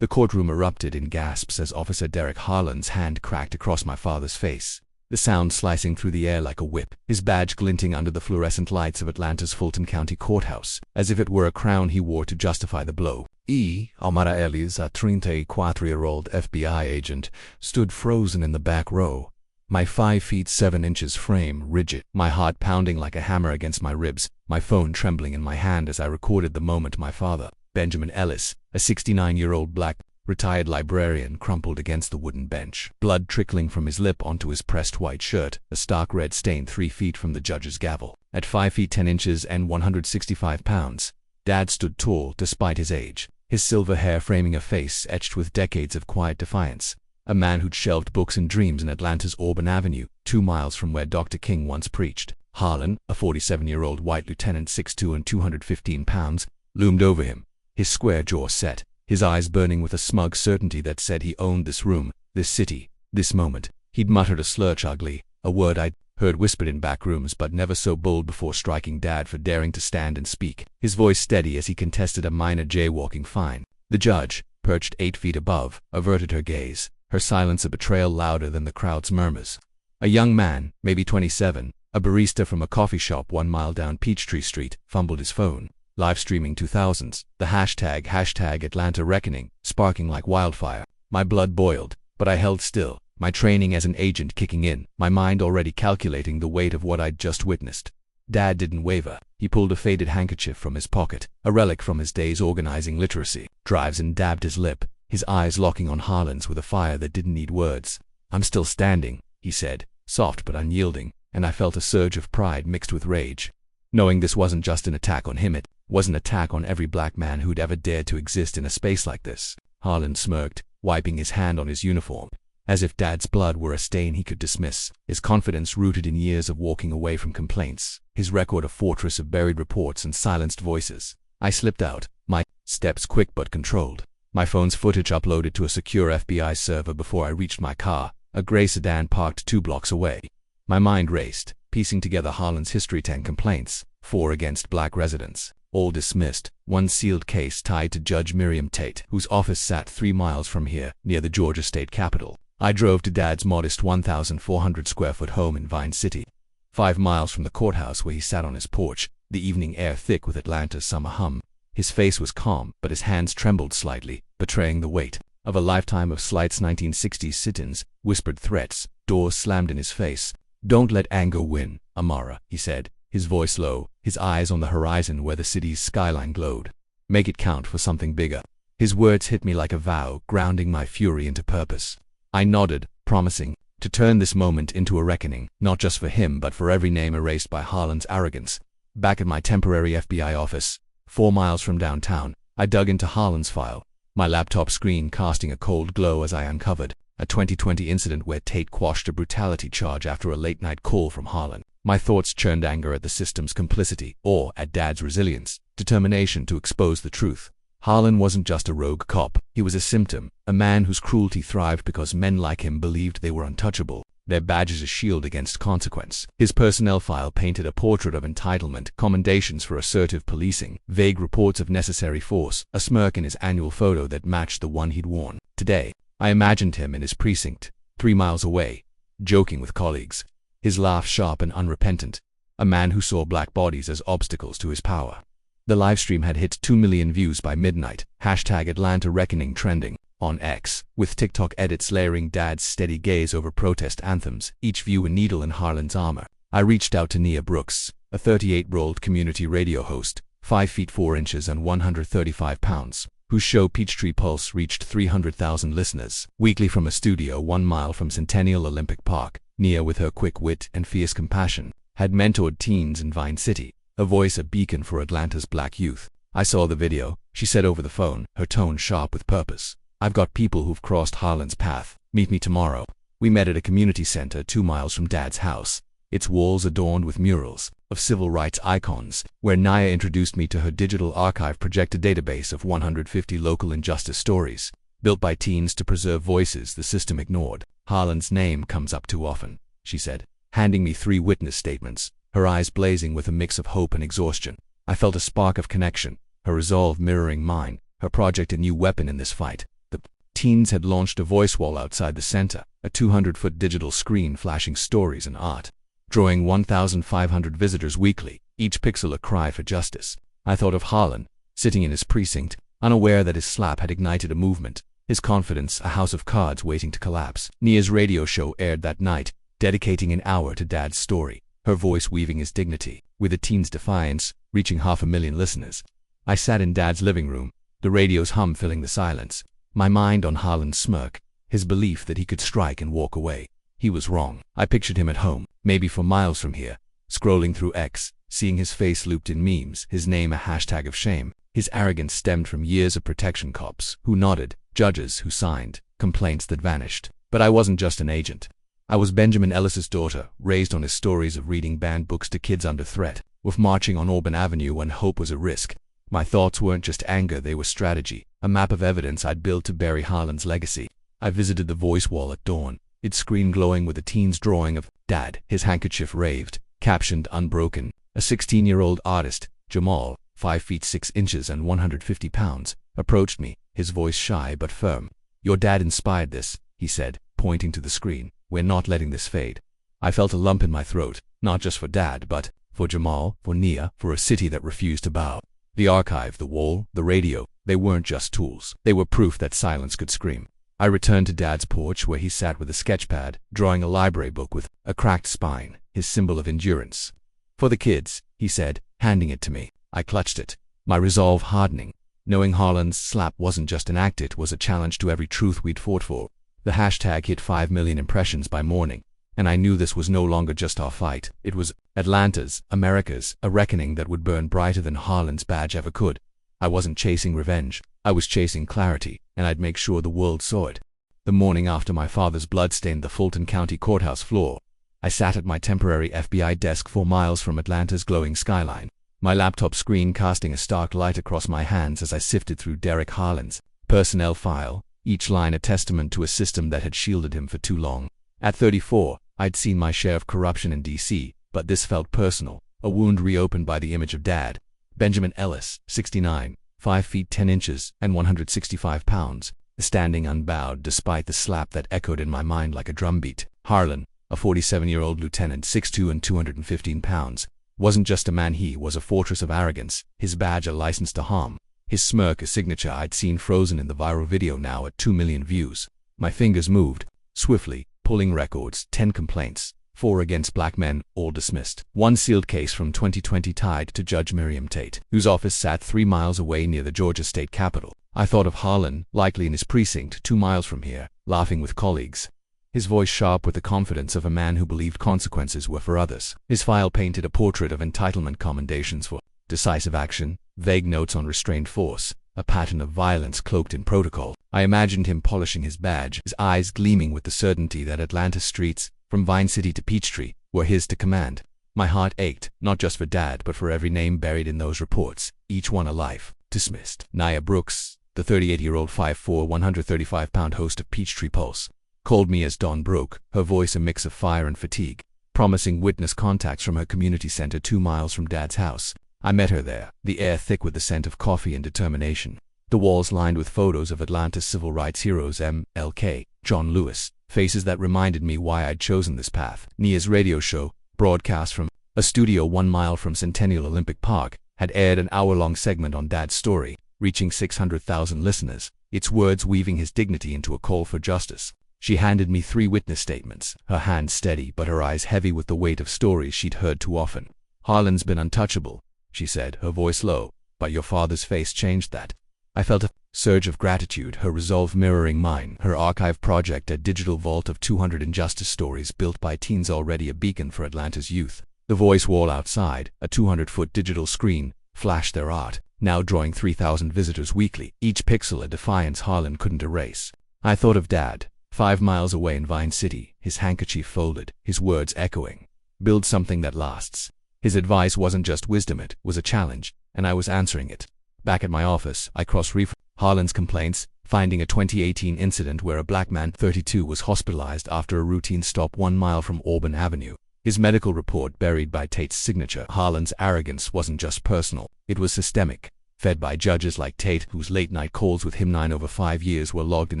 The courtroom erupted in gasps as Officer Derek Harlan's hand cracked across my father's face, the sound slicing through the air like a whip, his badge glinting under the fluorescent lights of Atlanta's Fulton County Courthouse, as if it were a crown he wore to justify the blow. Almara Ellis, a 34-year-old FBI agent, stood frozen in the back row, my 5 feet 7 inches frame rigid, my heart pounding like a hammer against my ribs, my phone trembling in my hand as I recorded the moment my father, Benjamin Ellis, a 69-year-old black, retired librarian, crumpled against the wooden bench, blood trickling from his lip onto his pressed white shirt, a stark red stain 3 feet from the judge's gavel. At 5 feet 10 inches and 165 pounds, Dad stood tall despite his age, his silver hair framing a face etched with decades of quiet defiance. A man who'd shelved books and dreams in Atlanta's Auburn Avenue, 2 miles from where Dr. King once preached. Harlan, a 47-year-old white lieutenant, 6'2" and 215 pounds, loomed over him, his square jaw set, his eyes burning with a smug certainty that said he owned this room, this city, this moment. He'd muttered a slur, ugly, a word I'd heard whispered in back rooms but never so bold before striking Dad for daring to stand and speak, his voice steady as he contested a minor jaywalking fine. The judge, perched 8 feet above, averted her gaze, her silence a betrayal louder than the crowd's murmurs. A young man, maybe 27, a barista from a coffee shop 1 mile down Peachtree Street, fumbled his phone, live streaming 2000s, the hashtag Atlanta Reckoning, sparking like wildfire. My blood boiled, but I held still, my training as an agent kicking in, my mind already calculating the weight of what I'd just witnessed. Dad didn't waver. He pulled a faded handkerchief from his pocket, a relic from his days organizing literacy drives, and dabbed his lip, his eyes locking on Harlan's with a fire that didn't need words. "I'm still standing," he said, soft but unyielding, and I felt a surge of pride mixed with rage, knowing this wasn't just an attack on him, it was an attack on every black man who'd ever dared to exist in a space like this. Harlan smirked, wiping his hand on his uniform, as if Dad's blood were a stain he could dismiss, his confidence rooted in years of walking away from complaints, his record a fortress of buried reports and silenced voices. I slipped out, my steps quick but controlled, my phone's footage uploaded to a secure FBI server before I reached my car, a gray sedan parked 2 blocks away. My mind raced, piecing together Harlan's history: 10 complaints, 4 against black residents, all dismissed, 1 sealed case tied to Judge Miriam Tate, whose office sat 3 miles from here, near the Georgia state capitol. I drove to Dad's modest 1,400-square-foot home in Vine City, 5 miles from the courthouse where he sat on his porch, the evening air thick with Atlanta's summer hum. His face was calm, but his hands trembled slightly, betraying the weight of a lifetime of slights. 1960s sit-ins, whispered threats, doors slammed in his face. "Don't let anger win, Amara," he said, his voice low, his eyes on the horizon where the city's skyline glowed. "Make it count for something bigger." His words hit me like a vow, grounding my fury into purpose. I nodded, promising to turn this moment into a reckoning, not just for him but for every name erased by Harlan's arrogance. Back at my temporary FBI office, 4 miles from downtown, I dug into Harlan's file, my laptop screen casting a cold glow as I uncovered a 2020 incident where Tate quashed a brutality charge after a late-night call from Harlan. My thoughts churned anger at the system's complicity, or at Dad's resilience, determination to expose the truth. Harlan wasn't just a rogue cop, he was a symptom, a man whose cruelty thrived because men like him believed they were untouchable, their badge as a shield against consequence. His personnel file painted a portrait of entitlement, commendations for assertive policing, vague reports of necessary force, a smirk in his annual photo that matched the one he'd worn. Today, I imagined him in his precinct, 3 miles away, joking with colleagues, his laugh sharp and unrepentant, a man who saw black bodies as obstacles to his power. The livestream had hit 2 million views by midnight, hashtag Atlanta Reckoning trending on X, with TikTok edits layering Dad's steady gaze over protest anthems, each view a needle in Harlan's armor. I reached out to Nia Brooks, a 38-year-old community radio host, 5 feet 4 inches and 135 pounds, whose show Peachtree Pulse reached 300,000 listeners weekly from a studio 1 mile from Centennial Olympic Park. Nia, with her quick wit and fierce compassion, had mentored teens in Vine City, a voice, a beacon for Atlanta's black youth. "I saw the video," she said over the phone, her tone sharp with purpose. "I've got people who've crossed Harlan's path. Meet me tomorrow." We met at a community center 2 miles from Dad's house, its walls adorned with murals of civil rights icons, where Nia introduced me to her digital archive projected database of 150 local injustice stories, built by teens to preserve voices the system ignored. "Harlan's name comes up too often," she said, handing me 3 witness statements, her eyes blazing with a mix of hope and exhaustion. I felt a spark of connection, her resolve mirroring mine, her project a new weapon in this fight. The Teens had launched a voice wall outside the center, a 200-foot digital screen flashing stories and art, drawing 1,500 visitors weekly, each pixel a cry for justice. I thought of Harlan, sitting in his precinct, unaware that his slap had ignited a movement, his confidence a house of cards waiting to collapse. Nia's radio show aired that night, dedicating an hour to Dad's story, her voice weaving his dignity, with a teen's defiance, reaching 500,000 listeners. I sat in Dad's living room, the radio's hum filling the silence, my mind on Harlan's smirk, his belief that he could strike and walk away. He was wrong. I pictured him at home, maybe 4 miles from here, scrolling through X, seeing his face looped in memes, his name a hashtag of shame. His arrogance stemmed from years of protection, cops who nodded, judges who signed, complaints that vanished. But I wasn't just an agent. I was Benjamin Ellis's daughter, raised on his stories of reading banned books to kids under threat, of marching on Auburn Avenue when hope was a risk. My thoughts weren't just anger, they were strategy, a map of evidence I'd built to bury Harlan's legacy. I visited the voice wall at dawn, its screen glowing with a teen's drawing of Dad, his handkerchief raved, captioned Unbroken. A 16-year-old artist, Jamal, 5 feet 6 inches and 150 pounds, approached me, his voice shy but firm. "Your dad inspired this," he said, pointing to the screen. "We're not letting this fade." I felt a lump in my throat, not just for Dad, but for Jamal, for Nia, for a city that refused to bow. The archive, the wall, the radio, they weren't just tools. They were proof that silence could scream. I returned to Dad's porch where he sat with a sketchpad, drawing a library book with a cracked spine, his symbol of endurance. "For the kids," he said, handing it to me. I clutched it, my resolve hardening. Knowing Harlan's slap wasn't just an act, it was a challenge to every truth we'd fought for. The hashtag hit 5 million impressions by morning, and I knew this was no longer just our fight. It was Atlanta's, America's, a reckoning that would burn brighter than Harlan's badge ever could. I wasn't chasing revenge. I was chasing clarity, and I'd make sure the world saw it. The morning after my father's blood stained the Fulton County courthouse floor, I sat at my temporary FBI desk 4 miles from Atlanta's glowing skyline, my laptop screen casting a stark light across my hands as I sifted through Derek Harlan's personnel file, each line a testament to a system that had shielded him for too long. At 34, I'd seen my share of corruption in D.C., but this felt personal, a wound reopened by the image of Dad. Benjamin Ellis, 69, 5 feet 10 inches and 165 pounds, standing unbowed despite the slap that echoed in my mind like a drumbeat. Harlan, a 47-year-old lieutenant, 6'2" and 215 pounds, wasn't just a man, he was a fortress of arrogance, his badge a license to harm, his smirk a signature I'd seen frozen in the viral video now at 2 million views. My fingers moved, swiftly, pulling records, 10 complaints, 4 against black men, all dismissed. 1 sealed case from 2020 tied to Judge Miriam Tate, whose office sat 3 miles away near the Georgia state capitol. I thought of Harlan, likely in his precinct 2 miles from here, laughing with colleagues, his voice sharp with the confidence of a man who believed consequences were for others. His file painted a portrait of entitlement, commendations for decisive action, vague notes on restrained force, a pattern of violence cloaked in protocol. I imagined him polishing his badge, his eyes gleaming with the certainty that Atlanta's streets, from Vine City to Peachtree, were his to command. My heart ached, not just for Dad, but for every name buried in those reports, each one a life dismissed. Nia Brooks, the 38-year-old 5'4", 135-pound host of Peachtree Pulse, called me as dawn broke, her voice a mix of fire and fatigue, promising witness contacts from her community center 2 miles from Dad's house. I met her there, the air thick with the scent of coffee and determination, the walls lined with photos of Atlanta's civil rights heroes MLK, John Lewis, faces that reminded me why I'd chosen this path. Nia's radio show, broadcast from a studio 1 mile from Centennial Olympic Park, had aired an hour-long segment on Dad's story, reaching 600,000 listeners, its words weaving his dignity into a call for justice. She handed me 3 witness statements, her hand steady but her eyes heavy with the weight of stories she'd heard too often. "Harlan's been untouchable," she said, her voice low, "but your father's face changed that." I felt a surge of gratitude, her resolve mirroring mine, her archive project a digital vault of 200 injustice stories built by teens already a beacon for Atlanta's youth. The voice wall outside, a 200-foot digital screen, flashed their art, now drawing 3,000 visitors weekly, each pixel a defiance Harlan couldn't erase. I thought of Dad, 5 miles away in Vine City, his handkerchief folded, his words echoing. Build something that lasts. His advice wasn't just wisdom, it was a challenge, and I was answering it. Back at my office, I cross-referenced Harlan's complaints, finding a 2018 incident where a black man, 32, was hospitalized after a routine stop 1 mile from Auburn Avenue. His medical report buried by Tate's signature. Harlan's arrogance wasn't just personal, it was systemic. fed by judges like Tate, whose late-night calls with him 9/5 years were logged in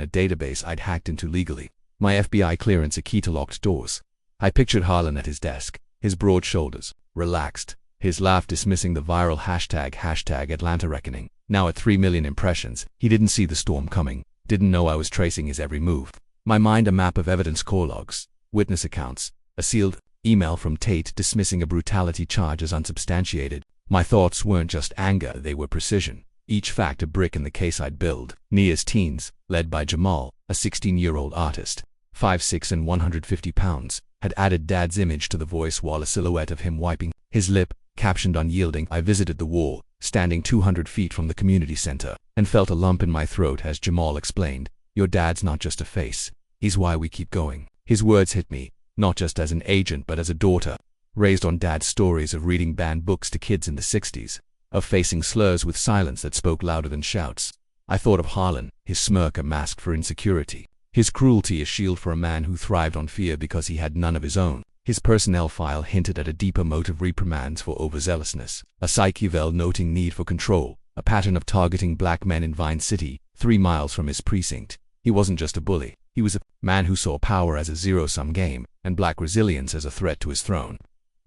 a database I'd hacked into legally. My FBI clearance a key to locked doors. I pictured Harlan at his desk, his broad shoulders, relaxed, his laugh dismissing the viral hashtag Atlanta Reckoning. Now at 3 million impressions, he didn't see the storm coming, didn't know I was tracing his every move. My mind a map of evidence, call logs, witness accounts, a sealed email from Tate dismissing a brutality charge as unsubstantiated. My thoughts weren't just anger, they were precision. Each fact a brick in the case I'd build. Nia's teens, led by Jamal, a 16-year-old artist, 5'6" and 150 pounds, had added Dad's image to the voice while a silhouette of him wiping his lip, captioned unyielding. I visited the wall, standing 200 feet from the community center, and felt a lump in my throat as Jamal explained, "Your dad's not just a face. He's why we keep going." His words hit me, not just as an agent but as a daughter, raised on Dad's stories of reading banned books to kids in the 60s, of facing slurs with silence that spoke louder than shouts. I thought of Harlan, his smirk a mask for insecurity, his cruelty a shield for a man who thrived on fear because he had none of his own. His personnel file hinted at a deeper motive: reprimands for overzealousness, a psych eval noting need for control, a pattern of targeting black men in Vine City, 3 miles from his precinct. He wasn't just a bully, he was a man who saw power as a zero-sum game, and black resilience as a threat to his throne.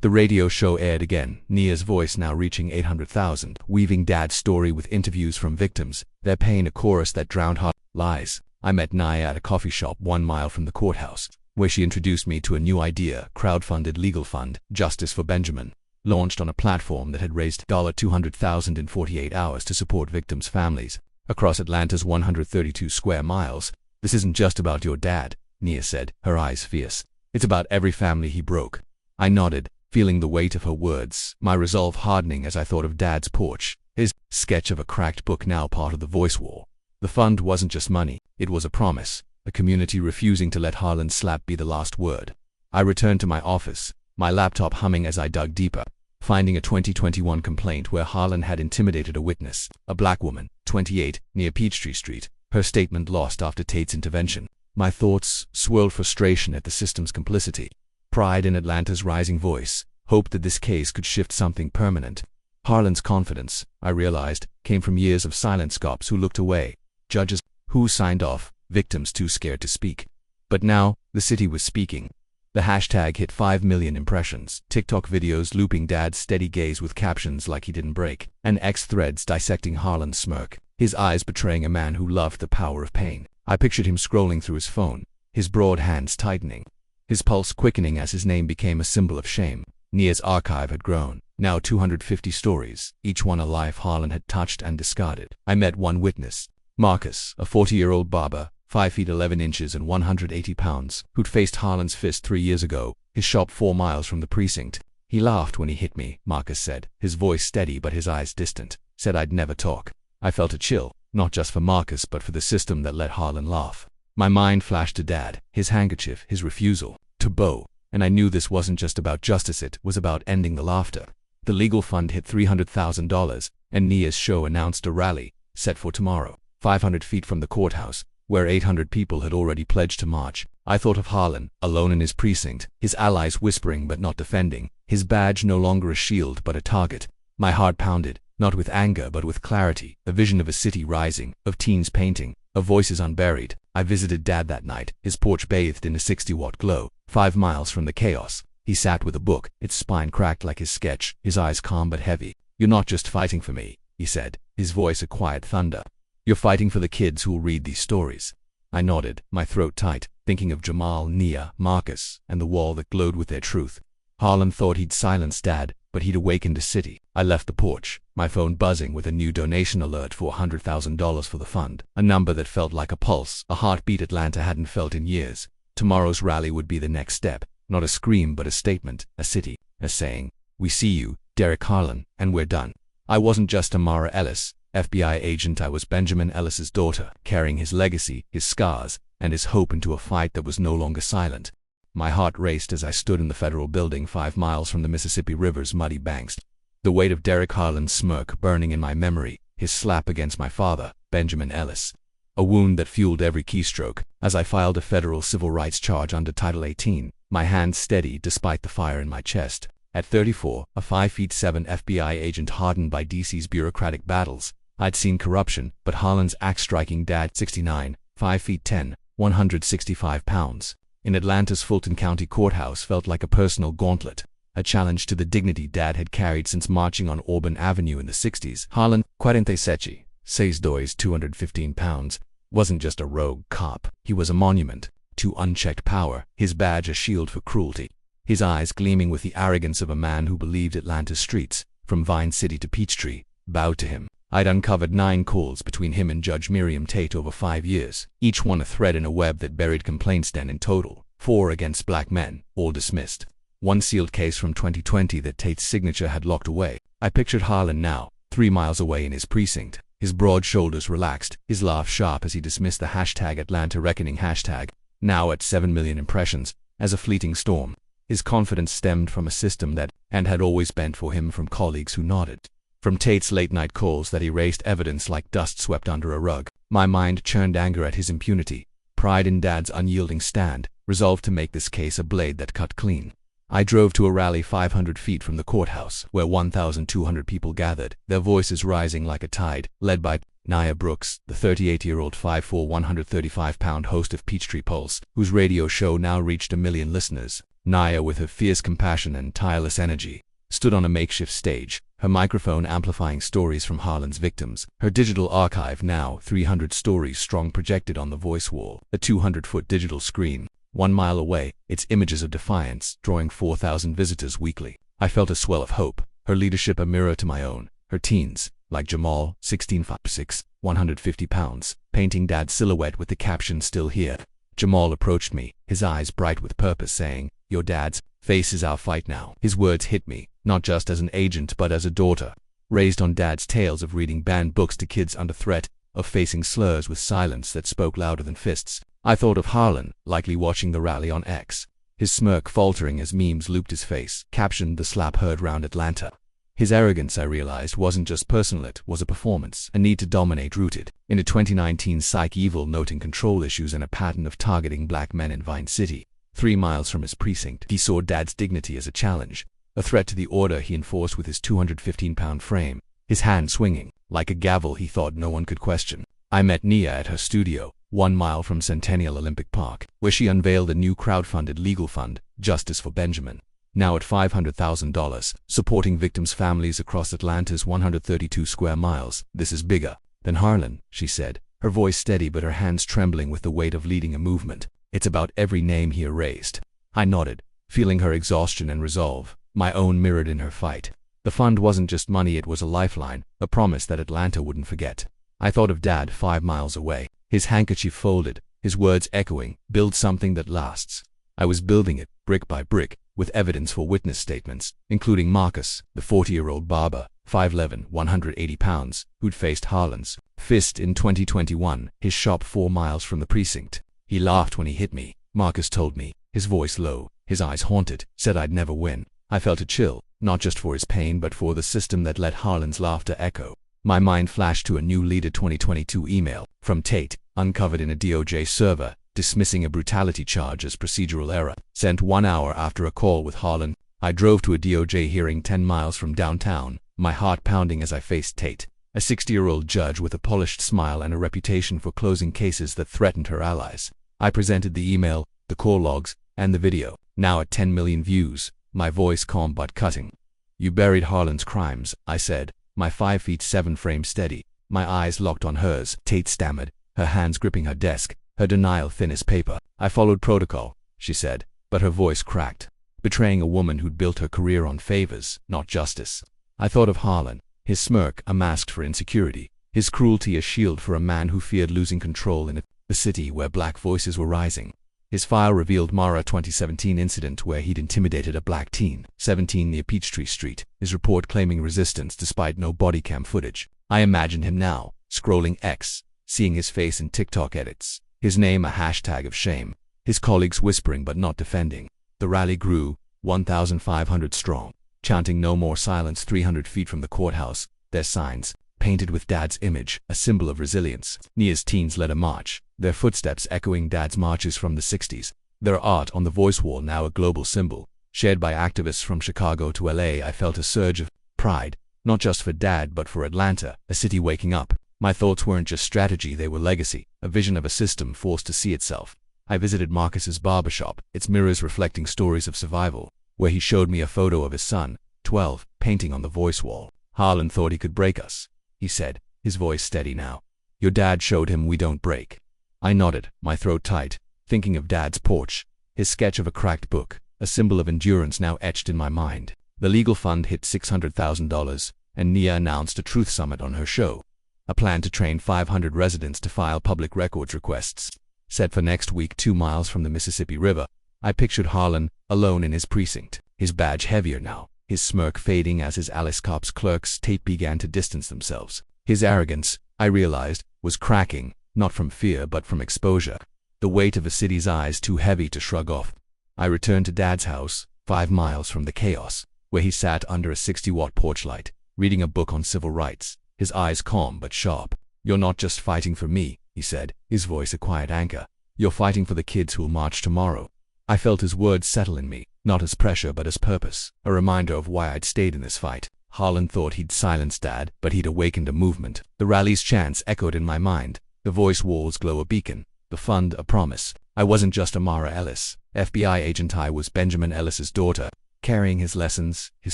The radio show aired again, Nia's voice now reaching 800,000, weaving Dad's story with interviews from victims, their pain a chorus that drowned hot lies. I met Nia at a coffee shop 1 mile from the courthouse, where she introduced me to a new idea: crowdfunded legal fund, Justice for Benjamin, launched on a platform that had raised $200,000 in 48 hours to support victims' families across Atlanta's 132 square miles. "This isn't just about your dad," Nia said, her eyes fierce. "It's about every family he broke." I nodded, feeling the weight of her words, my resolve hardening as I thought of Dad's porch, his sketch of a cracked book now part of the voice wall. The fund wasn't just money, it was a promise, a community refusing to let Harlan's slap be the last word. I returned to my office, my laptop humming as I dug deeper, finding a 2021 complaint where Harlan had intimidated a witness, a black woman, 28, near Peachtree Street, her statement lost after Tate's intervention. My thoughts swirled: frustration at the system's complicity, pride in Atlanta's rising voice, hope that this case could shift something permanent. Harlan's confidence, I realized, came from years of silent cops who looked away, judges who signed off, victims too scared to speak. But now, the city was speaking. The hashtag hit 5 million impressions, TikTok videos looping Dad's steady gaze with captions like he didn't break, and X threads dissecting Harlan's smirk, his eyes betraying a man who loved the power of pain. I pictured him scrolling through his phone, his broad hands tightening, his pulse quickening as his name became a symbol of shame. Nia's archive had grown, now 250 stories, each one a life Harlan had touched and discarded. I met one witness, Marcus, a 40-year-old barber, 5 feet 11 inches and 180 pounds, who'd faced Harlan's fist 3 years ago, his shop 4 miles from the precinct. "He laughed when he hit me," Marcus said, his voice steady but his eyes distant, said I'd never talk. I felt a chill, not just for Marcus but for the system that let Harlan laugh. My mind flashed to Dad, his handkerchief, his refusal to bow, and I knew this wasn't just about justice, it was about ending the laughter. The legal fund hit $300,000, and Nia's show announced a rally, set for tomorrow, 500 feet from the courthouse, where 800 people had already pledged to march. I thought of Harlan, alone in his precinct, his allies whispering but not defending, his badge no longer a shield but a target. My heart pounded, not with anger but with clarity, a vision of a city rising, of teens painting, of voices unburied. I visited Dad that night, his porch bathed in a 60-watt glow, 5 miles from the chaos. He sat with a book, its spine cracked like his sketch, his eyes calm but heavy. "You're not just fighting for me," he said, his voice a quiet thunder. "You're fighting for the kids who'll read these stories." I nodded, my throat tight, thinking of Jamal, Nia, Marcus, and the wall that glowed with their truth. Harlan thought he'd silenced Dad, but he'd awakened a city. I left the porch, my phone buzzing with a new donation alert for $100,000 for the fund, a number that felt like a pulse, a heartbeat Atlanta hadn't felt in years. Tomorrow's rally would be the next step, not a scream but a statement, a city, a saying, "We see you, Derek Harlan, and we're done." I wasn't just Amara Ellis, FBI agent, I was Benjamin Ellis's daughter, carrying his legacy, his scars, and his hope into a fight that was no longer silent. My heart raced as I stood in the federal building 5 miles from the Mississippi River's muddy banks, the weight of Derek Harlan's smirk burning in my memory, his slap against my father, Benjamin Ellis. A wound that fueled every keystroke, as I filed a federal civil rights charge under Title 18, my hands steady despite the fire in my chest. At 34, a 5'7" FBI agent hardened by DC's bureaucratic battles, I'd seen corruption, but Harlan's axe-striking dad, 69, 5 feet 10, 165 pounds, in Atlanta's Fulton County Courthouse felt like a personal gauntlet, a challenge to the dignity Dad had carried since marching on Auburn Avenue in the 60s. Harlan, 47, 6'2", 215 pounds, wasn't just a rogue cop. He was a monument to unchecked power, his badge a shield for cruelty, his eyes gleaming with the arrogance of a man who believed Atlanta's streets, from Vine City to Peachtree, bowed to him. I'd uncovered 9 calls between him and Judge Miriam Tate over 5 years, each one a thread in a web that buried complaints. Then in total, 4 against black men, all dismissed. One sealed case from 2020 that Tate's signature had locked away. I pictured Harlan now, 3 miles away in his precinct, his broad shoulders relaxed, his laugh sharp as he dismissed the #AtlantaReckoning hashtag, now at 7 million impressions, as a fleeting storm. His confidence stemmed from a system that had always bent for him, from colleagues who nodded, from Tate's late-night calls that erased evidence like dust swept under a rug. My mind churned anger at his impunity, pride in Dad's unyielding stand, resolved to make this case a blade that cut clean. I drove to a rally 500 feet from the courthouse, where 1,200 people gathered, their voices rising like a tide, led by Nia Brooks, the 38-year-old 5'4", 135-pound host of Peachtree Pulse, whose radio show now reached 1 million listeners. Nia, with her fierce compassion and tireless energy, stood on a makeshift stage, her microphone amplifying stories from Harlan's victims, her digital archive, now 300 stories strong, projected on the voice wall, a 200-foot digital screen, 1 mile away, its images of defiance, drawing 4,000 visitors weekly. I felt a swell of hope, her leadership a mirror to my own, her teens, like Jamal, 16'6", 150 pounds, painting Dad's silhouette with the caption, "Still here." Jamal approached me, his eyes bright with purpose, saying, "Your dad's face is our fight now." His words hit me, not just as an agent but as a daughter, raised on Dad's tales of reading banned books to kids under threat, of facing slurs with silence that spoke louder than fists. I thought of Harlan, likely watching the rally on X, his smirk faltering as memes looped his face, captioned "The slap heard round Atlanta." His arrogance, I realized, wasn't just personal, it was a performance, a need to dominate rooted in a 2019 psych evil, noting control issues and a pattern of targeting black men in Vine City. 3 miles from his precinct, he saw Dad's dignity as a challenge, a threat to the order he enforced with his 215-pound frame, his hand swinging like a gavel he thought no one could question. I met Nia at her studio, 1 mile from Centennial Olympic Park, where she unveiled a new crowdfunded legal fund, Justice for Benjamin, now at $500,000, supporting victims' families across Atlanta's 132 square miles. "This is bigger than Harlan," she said, her voice steady but her hands trembling with the weight of leading a movement. "It's about every name he erased." I nodded, feeling her exhaustion and resolve, my own mirrored in her fight. The fund wasn't just money, it was a lifeline, a promise that Atlanta wouldn't forget. I thought of Dad 5 miles away, his handkerchief folded, his words echoing, "Build something that lasts." I was building it, brick by brick, with evidence for witness statements, including Marcus, the 40-year-old barber, 5'11", 180 pounds, who'd faced Harlan's fist in 2021, his shop 4 miles from the precinct. "He laughed when he hit me," Marcus told me, his voice low, his eyes haunted, said I'd never win. I felt a chill, not just for his pain but for the system that let Harlan's laughter echo. My mind flashed to a new Leader 2022 email from Tate, uncovered in a DOJ server, dismissing a brutality charge as procedural error, sent 1 hour after a call with Harlan. I drove to a DOJ hearing 10 miles from downtown, my heart pounding as I faced Tate, a 60-year-old judge with a polished smile and a reputation for closing cases that threatened her allies. I presented the email, the call logs, and the video, now at 10 million views, my voice calm but cutting. "You buried Harlan's crimes," I said, my 5'7" frame steady, my eyes locked on hers. Tate stammered, her hands gripping her desk, her denial thin as paper. "I followed protocol," she said, but her voice cracked, betraying a woman who'd built her career on favors, not justice. I thought of Harlan, his smirk a mask for insecurity, his cruelty a shield for a man who feared losing control in a city where black voices were rising. His file revealed Mara 2017 incident where he'd intimidated a black teen, 17, near Peachtree Street, his report claiming resistance despite no body cam footage. I imagined him now, scrolling X, seeing his face in TikTok edits, his name a hashtag of shame, his colleagues whispering but not defending. The rally grew, 1,500 strong, chanting "No more silence" 300 feet from the courthouse, their signs painted with Dad's image, a symbol of resilience. Nia's teens led a march, their footsteps echoing Dad's marches from the 60s, their art on the voice wall now a global symbol, shared by activists from Chicago to LA. I felt a surge of pride, Not just for Dad, but for Atlanta, a city waking up. My thoughts weren't just strategy, they were legacy, a vision of a system forced to see itself. I visited Marcus's barbershop, its mirrors reflecting stories of survival, where he showed me a photo of his son, 12, painting on the voice wall. Harlan thought he could break us, he said, his voice steady now. Your dad showed him we don't break. I nodded, my throat tight, thinking of Dad's porch, his sketch of a cracked book, a symbol of endurance now etched in my mind. The legal fund hit $600,000, and Nia announced a truth summit on her show. A plan to train 500 residents to file public records requests, set for next week 2 miles from the Mississippi River. I pictured Harlan, alone in his precinct, his badge heavier now, his smirk fading as his Alice Cops clerk's tape began to distance themselves. His arrogance, I realized, was cracking, not from fear but from exposure. The weight of a city's eyes too heavy to shrug off. I returned to Dad's house, 5 miles from the chaos, where he sat under a 60-watt porch light, reading a book on civil rights, his eyes calm but sharp. You're not just fighting for me, he said, his voice a quiet anchor. You're fighting for the kids who'll march tomorrow. I felt his words settle in me, not as pressure but as purpose, a reminder of why I'd stayed in this fight. Harlan thought he'd silenced Dad, but he'd awakened a movement. The rally's chants echoed in my mind, the voice walls glow a beacon, the fund a promise. I wasn't just Amara Ellis, FBI agent, I was Benjamin Ellis's daughter, carrying his lessons, his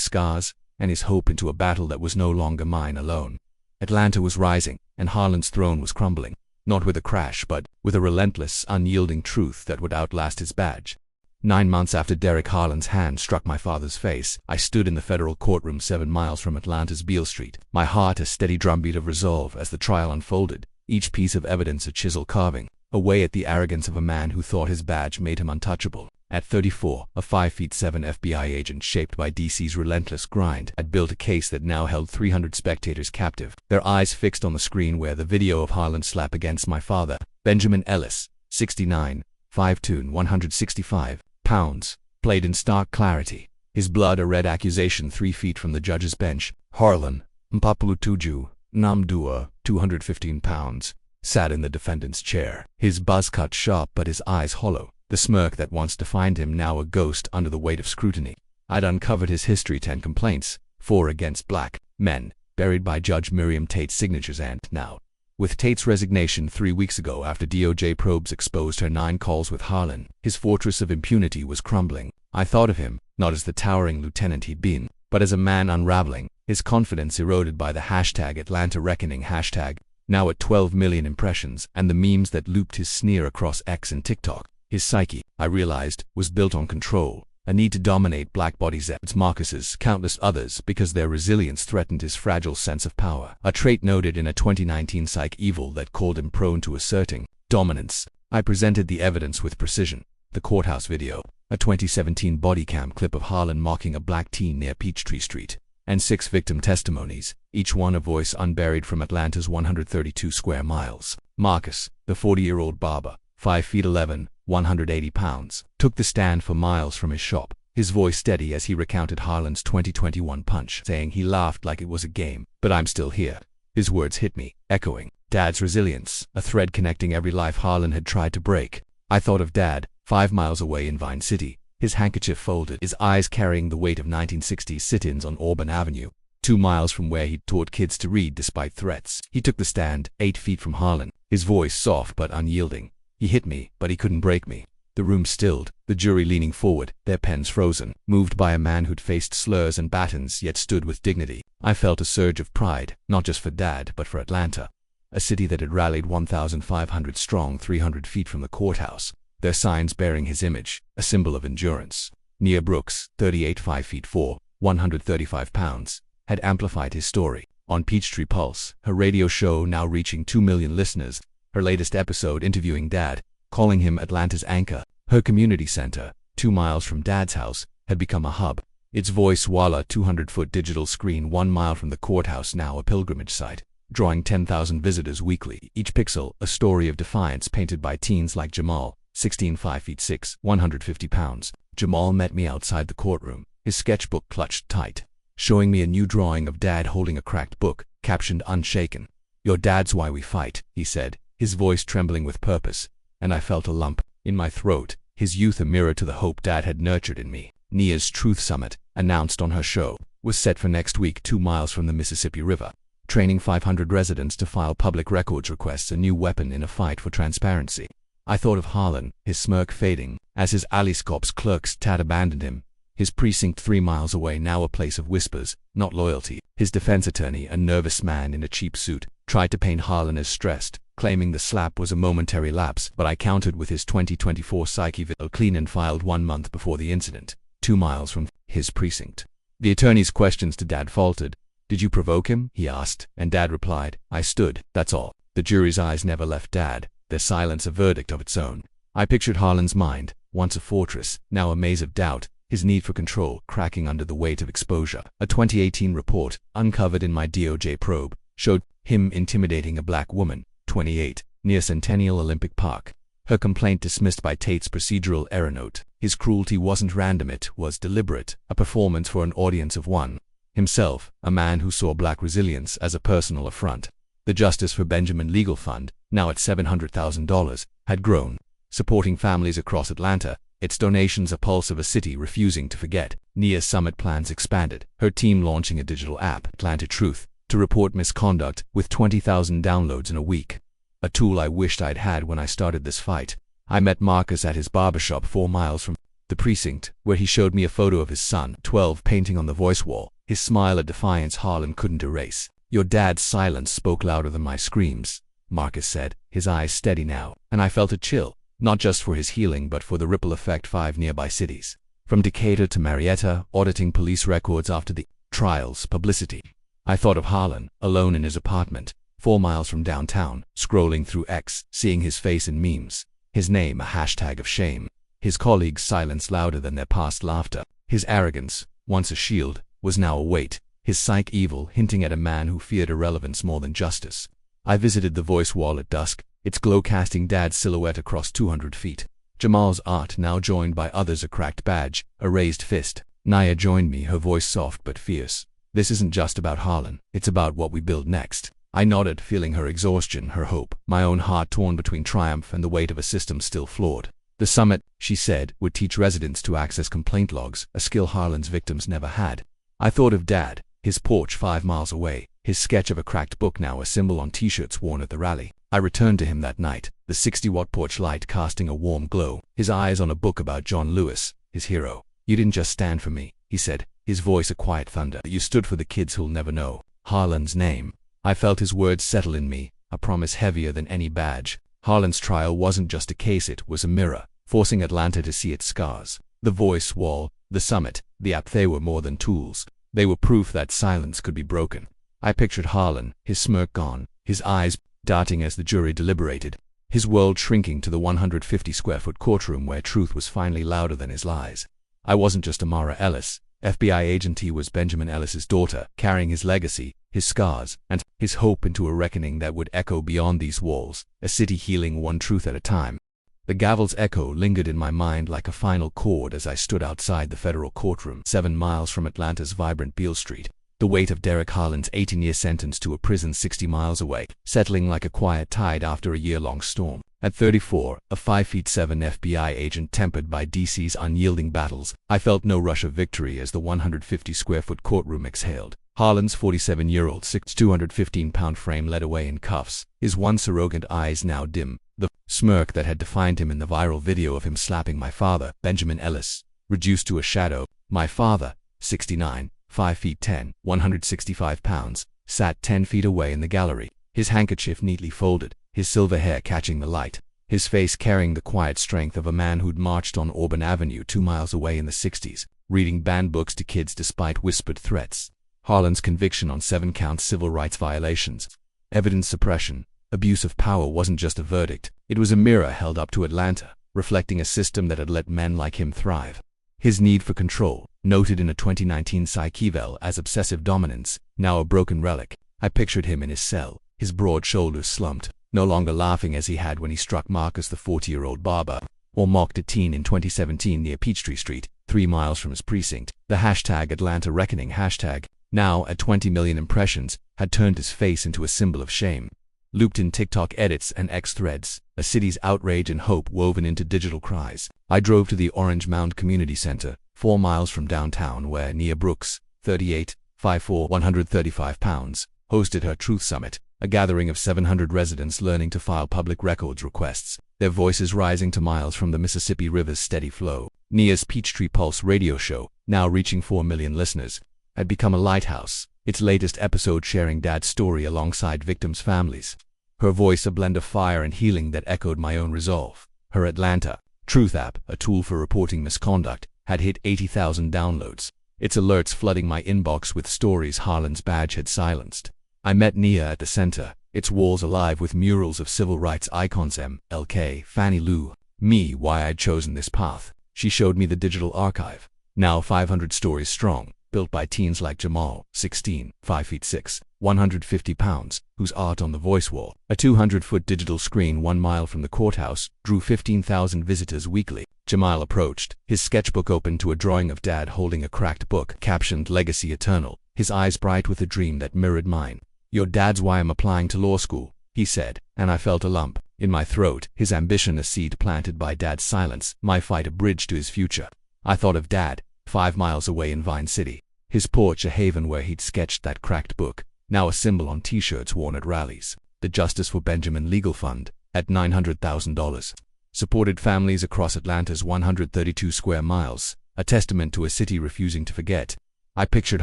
scars, and his hope into a battle that was no longer mine alone. Atlanta was rising, and Harlan's throne was crumbling, not with a crash but with a relentless, unyielding truth that would outlast his badge. 9 months after Derek Harlan's hand struck my father's face, I stood in the federal courtroom 7 miles from Atlanta's Beale Street, my heart a steady drumbeat of resolve as the trial unfolded, each piece of evidence a chisel carving, away at the arrogance of a man who thought his badge made him untouchable. At 34, a 5'7" FBI agent shaped by DC's relentless grind had built a case that now held 300 spectators captive, their eyes fixed on the screen where the video of Harlan's slap against my father, Benjamin Ellis, 69, 5'2", 165 pounds, played in stark clarity, his blood a red accusation 3 feet from the judge's bench. Harlan, Mpapulutuju, Namdua, 215 pounds, sat in the defendant's chair, his buzz cut sharp but his eyes hollow, the smirk that once defined him now a ghost under the weight of scrutiny. I'd uncovered his history: 10 complaints, 4 against black men, buried by Judge Miriam Tate's signatures, and now, with Tate's resignation 3 weeks ago after DOJ probes exposed her 9 calls with Harlan, his fortress of impunity was crumbling. I thought of him, not as the towering lieutenant he'd been, but as a man unraveling, his confidence eroded by the #Atlanta Reckoning hashtag, now at 12 million impressions, and the memes that looped his sneer across X and TikTok. His psyche, I realized, was built on control, a need to dominate black bodies, Epps, Marcus's, countless others, because their resilience threatened his fragile sense of power, a trait noted in a 2019 Psych Evil that called him prone to asserting dominance. I presented the evidence with precision: the courthouse video, a 2017 body cam clip of Harlan mocking a black teen near Peachtree Street, and 6 victim testimonies, each one a voice unburied from Atlanta's 132 square miles. Marcus, the 40-year-old barber, 5'11", 180 pounds, took the stand for miles from his shop, his voice steady as he recounted Harlan's 2021 punch, saying he laughed like it was a game. But I'm still here. His words hit me, echoing Dad's resilience, a thread connecting every life Harlan had tried to break. I thought of Dad, 5 miles away in Vine City, his handkerchief folded, his eyes carrying the weight of 1960s sit-ins on Auburn Avenue, 2 miles from where he'd taught kids to read despite threats. He took the stand, 8 feet from Harlan, his voice soft but unyielding. He hit me, but he couldn't break me. The room stilled, the jury leaning forward, their pens frozen, moved by a man who'd faced slurs and batons yet stood with dignity. I felt a surge of pride, not just for Dad, but for Atlanta, a city that had rallied 1,500 strong 300 feet from the courthouse, their signs bearing his image, a symbol of endurance. Nia Brooks, 38, 5'4", 135 pounds, had amplified his story. On Peachtree Pulse, her radio show now reaching 2 million listeners, her latest episode interviewing Dad, calling him Atlanta's anchor. Her community center, 2 miles from Dad's house, had become a hub. Its voice walla 200-foot digital screen 1 mile from the courthouse, now a pilgrimage site, drawing 10,000 visitors weekly, each pixel a story of defiance painted by teens like Jamal, 16, 5'6", 150 pounds. Jamal met me outside the courtroom, his sketchbook clutched tight, showing me a new drawing of Dad holding a cracked book, captioned "Unshaken." "Your dad's why we fight," he said, his voice trembling with purpose, and I felt a lump in my throat, his youth a mirror to the hope Dad had nurtured in me. Nia's Truth Summit, announced on her show, was set for next week 2 miles from the Mississippi River, training 500 residents to file public records requests, a new weapon in a fight for transparency. I thought of Harlan, his smirk fading, as his Aliscops clerks had abandoned him. His precinct 3 miles away, now a place of whispers, not loyalty. His defense attorney, a nervous man in a cheap suit, tried to paint Harlan as stressed, claiming the slap was a momentary lapse, but I countered with his 2024 psyche video clean and filed 1 month before the incident, 2 miles from his precinct. The attorney's questions to Dad faltered. "Did you provoke him?" he asked, and Dad replied, "I stood, that's all." The jury's eyes never left Dad, their silence a verdict of its own. I pictured Harlan's mind, once a fortress, now a maze of doubt, his need for control cracking under the weight of exposure. A 2018 report, uncovered in my DOJ probe, showed him intimidating a black woman, 28, near Centennial Olympic Park. Her complaint dismissed by Tate's procedural error note. His cruelty wasn't random, it was deliberate, a performance for an audience of one. Himself, a man who saw black resilience as a personal affront. The Justice for Benjamin Legal Fund, now at $700,000, had grown, supporting families across Atlanta, its donations a pulse of a city refusing to forget. Nia's summit plans expanded, her team launching a digital app, Atlanta Truth, to report misconduct, with 20,000 downloads in a week. A tool I wished I'd had when I started this fight. I met Marcus at his barbershop 4 miles from the precinct, where he showed me a photo of his son, 12, painting on the voice wall, his smile a defiance Harlan couldn't erase. "Your dad's silence spoke louder than my screams," Marcus said, his eyes steady now, and I felt a chill, not just for his healing but for the ripple effect 5 nearby cities. From Decatur to Marietta, auditing police records after the trials, publicity. I thought of Harlan, alone in his apartment, 4 miles from downtown, scrolling through X, seeing his face in memes. His name a hashtag of shame. His colleagues' silence louder than their past laughter. His arrogance, once a shield, was now a weight. His psyche evil, hinting at a man who feared irrelevance more than justice. I visited the voice wall at dusk, its glow casting Dad's silhouette across 200 feet. Jamal's art now joined by others, a cracked badge, a raised fist. Nia joined me, her voice soft but fierce. "This isn't just about Harlan, it's about what we build next." I nodded, feeling her exhaustion, her hope, my own heart torn between triumph and the weight of a system still flawed. The summit, she said, would teach residents to access complaint logs, a skill Harlan's victims never had. I thought of Dad, his porch 5 miles away, his sketch of a cracked book now a symbol on t-shirts worn at the rally. I returned to him that night, the 60-watt porch light casting a warm glow, his eyes on a book about John Lewis, his hero. "You didn't just stand for me," he said, his voice a quiet thunder. "You stood for the kids who'll never know Harlan's name." I felt his words settle in me, a promise heavier than any badge. Harlan's trial wasn't just a case, it was a mirror, forcing Atlanta to see its scars. The voice wall, the summit, the app, they were more than tools. They were proof that silence could be broken. I pictured Harlan, his smirk gone, his eyes darting as the jury deliberated, his world shrinking to the 150-square-foot courtroom where truth was finally louder than his lies. I wasn't just Amara Ellis, FBI agent, he was Benjamin Ellis's daughter, carrying his legacy, his scars, and his hope into a reckoning that would echo beyond these walls, a city healing one truth at a time. The gavel's echo lingered in my mind like a final chord as I stood outside the federal courtroom, 7 miles from Atlanta's vibrant Beale Street. The weight of Derek Harlan's 18-year sentence to a prison 60 miles away, settling like a quiet tide after a year-long storm. At 34, a 5'7" FBI agent tempered by DC's unyielding battles, I felt no rush of victory as the 150-square-foot courtroom exhaled. Harlan's 47-year-old 215-pound frame led away in cuffs, his once arrogant eyes now dim, the smirk that had defined him in the viral video of him slapping my father, Benjamin Ellis, reduced to a shadow. My father, 69, 5'10", 165 pounds, sat 10 feet away in the gallery, his handkerchief neatly folded, his silver hair catching the light, his face carrying the quiet strength of a man who'd marched on Auburn Avenue 2 miles away in the 60s, reading banned books to kids despite whispered threats. Harlan's conviction on 7 civil rights violations, evidence suppression, abuse of power wasn't just a verdict, it was a mirror held up to Atlanta, reflecting a system that had let men like him thrive. His need for control, noted in a 2019 psych eval as obsessive dominance, now a broken relic. I pictured him in his cell, his broad shoulders slumped, no longer laughing as he had when he struck Marcus, the 40-year-old barber, or mocked a teen in 2017 near Peachtree Street, 3 miles from his precinct. The hashtag Atlanta Reckoning hashtag, now at 20 million impressions, had turned his face into a symbol of shame. Looped in TikTok edits and X threads, a city's outrage and hope woven into digital cries. I drove to the Orange Mound Community Center, 4 miles from downtown, where Nia Brooks, 38, 5'4", 135 pounds, hosted her Truth Summit, a gathering of 700 residents learning to file public records requests, their voices rising to miles from the Mississippi River's steady flow. Nia's Peachtree Pulse radio show, now reaching 4 million listeners, had become a lighthouse, its latest episode sharing Dad's story alongside victims' families. Her voice a blend of fire and healing that echoed my own resolve. Her Atlanta Truth app, a tool for reporting misconduct, had hit 80,000 downloads, its alerts flooding my inbox with stories Harlan's badge had silenced. I met Nia at the center, its walls alive with murals of civil rights icons MLK, Fannie Lou, me, why I'd chosen this path. She showed me the digital archive, now 500 stories strong, built by teens like Jamal, 16, 5'6", 150 pounds, whose art on the voice wall, a 200-foot digital screen 1 mile from the courthouse, drew 15,000 visitors weekly. Jamal approached, his sketchbook open to a drawing of Dad holding a cracked book captioned Legacy Eternal, his eyes bright with a dream that mirrored mine. "Your dad's why I'm applying to law school," he said, and I felt a lump in my throat, his ambition a seed planted by Dad's silence, my fight a bridge to his future. I thought of Dad, 5 miles away in Vine City, his porch a haven where he'd sketched that cracked book, now a symbol on t-shirts worn at rallies. The Justice for Benjamin Legal Fund, at $900,000, supported families across Atlanta's 132 square miles, a testament to a city refusing to forget. I pictured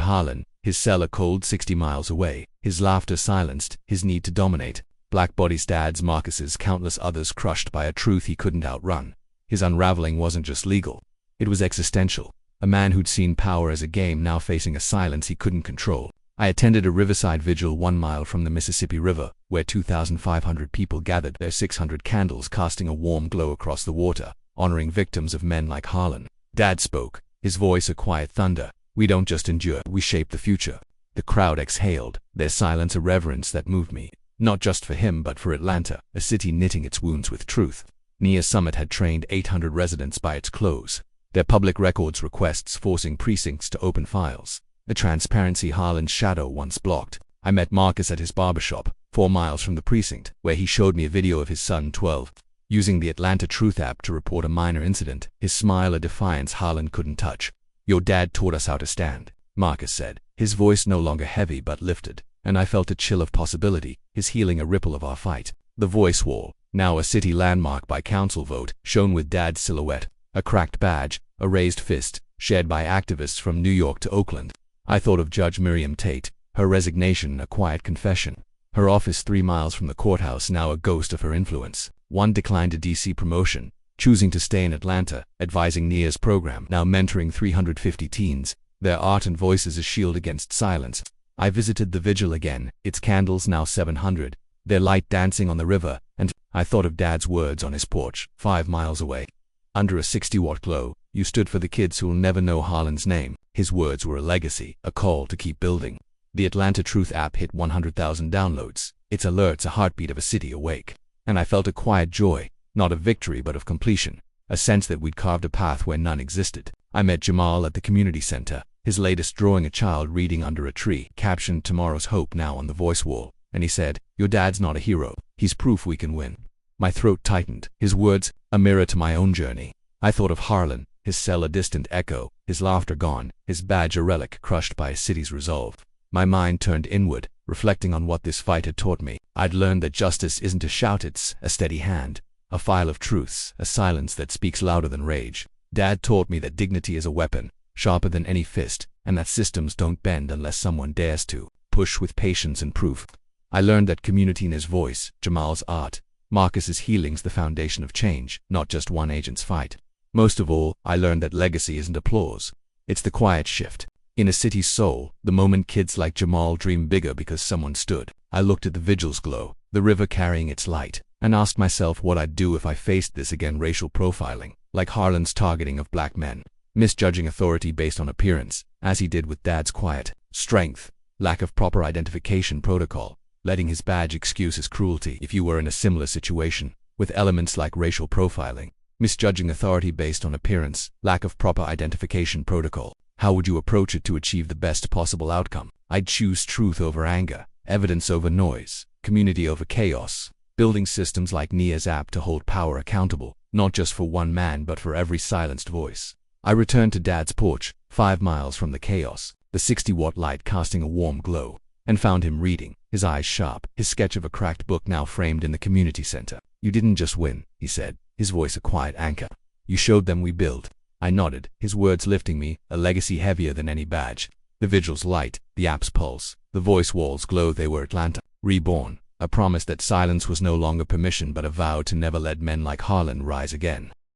Harlan, his cell a cold 60 miles away, his laughter silenced, his need to dominate. Black bodies, Dad's, Marcus's, countless others crushed by a truth he couldn't outrun. His unraveling wasn't just legal, it was existential. A man who'd seen power as a game now facing a silence he couldn't control. I attended a riverside vigil 1 mile from the Mississippi River, where 2,500 people gathered, their 600 candles casting a warm glow across the water, honoring victims of men like Harlan. Dad spoke, his voice a quiet thunder. "We don't just endure, we shape the future." The crowd exhaled, their silence a reverence that moved me, not just for him but for Atlanta, a city knitting its wounds with truth. Nia's summit had trained 800 residents by its close, their public records requests forcing precincts to open files, a transparency Harlan's shadow once blocked. I met Marcus at his barbershop, 4 miles from the precinct, where he showed me a video of his son, 12, using the Atlanta Truth app to report a minor incident, his smile a defiance Harlan couldn't touch. "Your dad taught us how to stand," Marcus said, his voice no longer heavy but lifted, and I felt a chill of possibility, his healing a ripple of our fight. The voice wall, now a city landmark by council vote, shone with Dad's silhouette, a cracked badge, a raised fist, shared by activists from New York to Oakland. I thought of Judge Miriam Tate, her resignation a quiet confession, her office 3 miles from the courthouse now a ghost of her influence. One declined a DC promotion, choosing to stay in Atlanta, advising Nia's program, now mentoring 350 teens, their art and voices a shield against silence. I visited the vigil again, its candles now 700, their light dancing on the river, and I thought of Dad's words on his porch, 5 miles away. Under a 60-watt glow, "You stood for the kids who'll never know Harlan's name." His words were a legacy, a call to keep building. The Atlanta Truth app hit 100,000 downloads, its alerts a heartbeat of a city awake. And I felt a quiet joy, not of victory but of completion, a sense that we'd carved a path where none existed. I met Jamal at the community center, his latest drawing a child reading under a tree, captioned "Tomorrow's Hope" now on the voice wall, and he said, "Your dad's not a hero, he's proof we can win." My throat tightened, his words a mirror to my own journey. I thought of Harlan, his cell a distant echo, his laughter gone, his badge a relic crushed by a city's resolve. My mind turned inward, reflecting on what this fight had taught me. I'd learned that justice isn't a shout, it's a steady hand, a file of truths, a silence that speaks louder than rage. Dad taught me that dignity is a weapon, sharper than any fist, and that systems don't bend unless someone dares to push with patience and proof. I learned that community in his voice, Jamal's art, Marcus's healing's the foundation of change, not just one agent's fight. Most of all, I learned that legacy isn't applause. It's the quiet shift in a city's soul, the moment kids like Jamal dream bigger because someone stood. I looked at the vigil's glow, the river carrying its light, and asked myself what I'd do if I faced this again. Racial profiling, like Harlan's targeting of black men, misjudging authority based on appearance, as he did with Dad's quiet strength, lack of proper identification protocol, letting his badge excuse his cruelty. If you were in a similar situation, with elements like racial profiling, misjudging authority based on appearance, lack of proper identification protocol, how would you approach it to achieve the best possible outcome? I'd choose truth over anger, evidence over noise, community over chaos, building systems like Nia's app to hold power accountable, not just for one man but for every silenced voice. I returned to Dad's porch, 5 miles from the chaos, the 60-watt light casting a warm glow, and found him reading, his eyes sharp, his sketch of a cracked book now framed in the community center. "You didn't just win," he said, his voice a quiet anchor. "You showed them we build." I nodded, his words lifting me, a legacy heavier than any badge. The vigil's light, the app's pulse, the voice walls glow. They were Atlanta, reborn, a promise that silence was no longer permission but a vow to never let men like Harlan rise again.